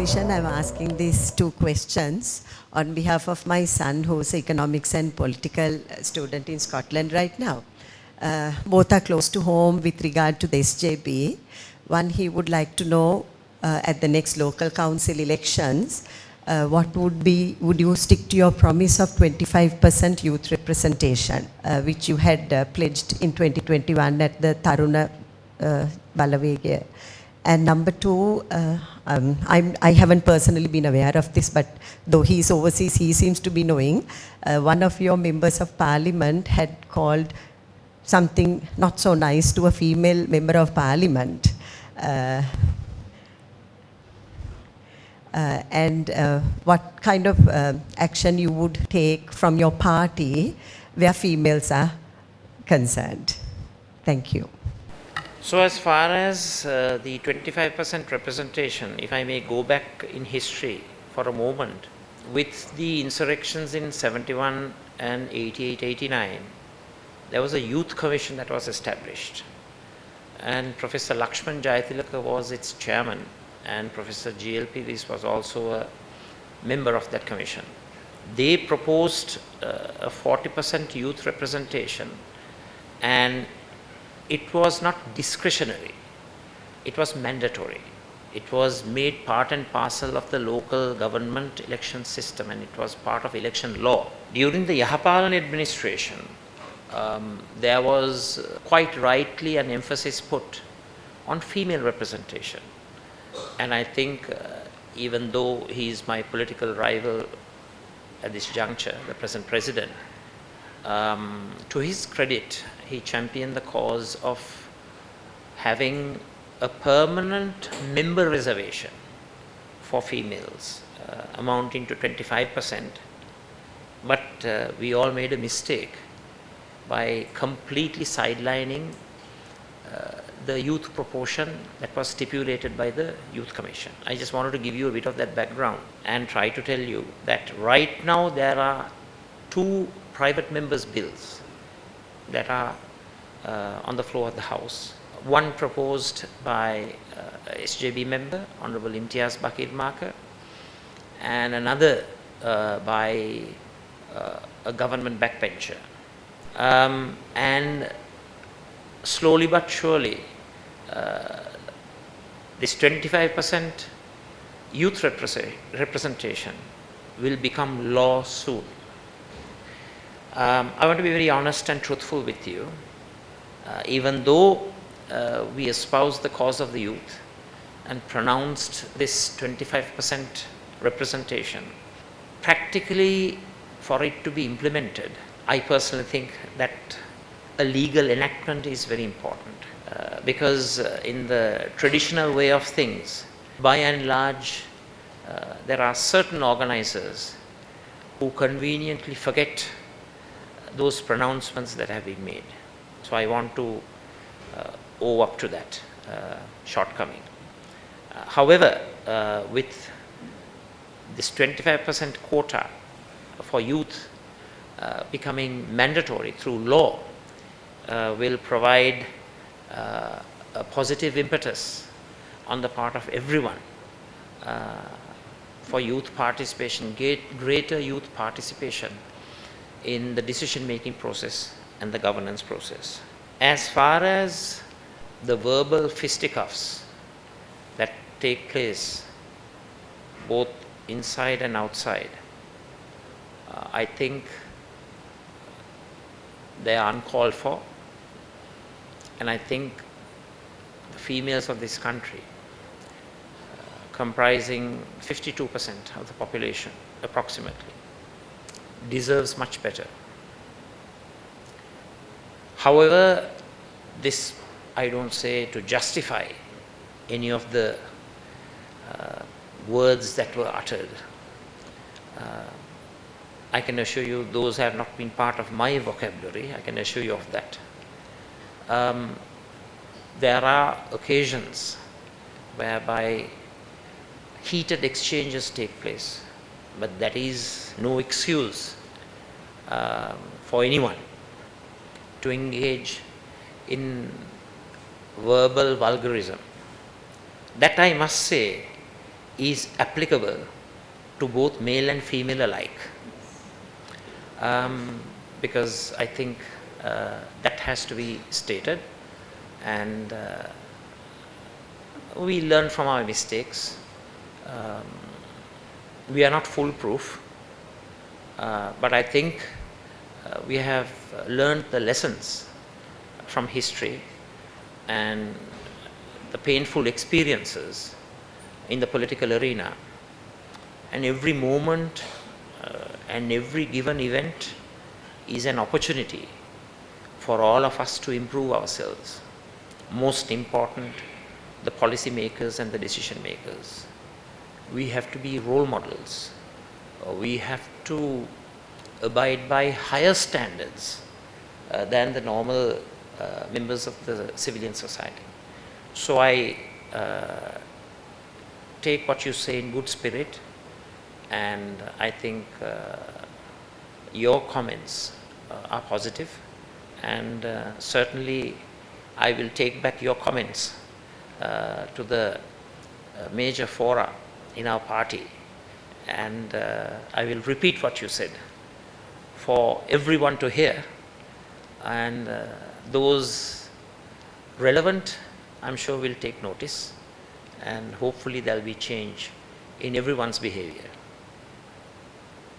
permission, I'm asking these two questions on behalf of my son, who's an economics and political student in Scotland right now. Both are close to home with regard to the SJB. One, he would like to know at the next local council elections, would you stick to your promise of 25% youth representation, which you had pledged in 2021 at the Taruna Balavege? And number two, I haven't personally been aware of this, but though he's overseas, he seems to be knowing. One of your members of parliament had called something not so nice to a female member of parliament. What kind of action you would take from your party where females are concerned? Thank you. So as far as the 25% representation, if I may go back in history for a moment, with the insurrections in 71 and 88, 89, there was a youth commission that was established. And Professor Lakshman Jayatilaka was its chairman, and Professor G.L. Piris was also a member of that commission. They proposed a 40% youth representation, and it was not discretionary, it was mandatory. It was made part and parcel of the local government election system, and it was part of election law. During the Yahapalan administration, there was quite rightly an emphasis put on female representation. And I think even though he is my political rival at this juncture, the present president, to his credit, he championed the cause of having a permanent member reservation for females amounting to 25%. But we all made a mistake by completely sidelining the youth proportion that was stipulated by the Youth Commission. I just wanted to give you a bit of that background and try to tell you that right now there are two private members' bills that are on the floor of the House. One proposed by SJB member, Honorable Imtiaz Bakir Marker, and another by a government backbencher. And slowly but surely, this 25% youth representation will become law soon. I want to be very honest and truthful with you. Even though we espoused the cause of the youth and pronounced this 25% representation, practically for it to be implemented, I personally think that a legal enactment is very important because in the traditional way of things, by and large, there are certain organizers who conveniently forget those pronouncements that have been made. So I want to owe up to that shortcoming. However, with this 25% quota for youth becoming mandatory through law, will provide a positive impetus on the part of everyone for youth participation, greater youth participation in the decision-making process and the governance process. As far as the verbal fisticuffs that take place both inside and outside, I think they are uncalled for, and I think the females of this country, comprising 52% of the population approximately, deserves much better. However, this I don't say to justify any of the words that were uttered. I can assure you those have not been part of my vocabulary. I can assure you of that. There are occasions whereby heated exchanges take place, but that is no excuse for anyone to engage in verbal vulgarism. That I must say is applicable to both male and female alike. Because I think that has to be stated, and we learn from our mistakes. We are not foolproof, but I think we have learned the lessons from history and the painful experiences in the political arena, and every moment and every given event is an opportunity for all of us to improve ourselves. Most important, the policy makers and the decision makers. We have to be role models. We have to abide by higher standards than the normal members of the civilian society. So I take what you say in good spirit, and I think your comments are positive, and certainly I will take back your comments to the major fora in our party, and I will repeat what you said for everyone to hear, and those relevant, I'm sure, will take notice, and hopefully there will be change in everyone's behavior.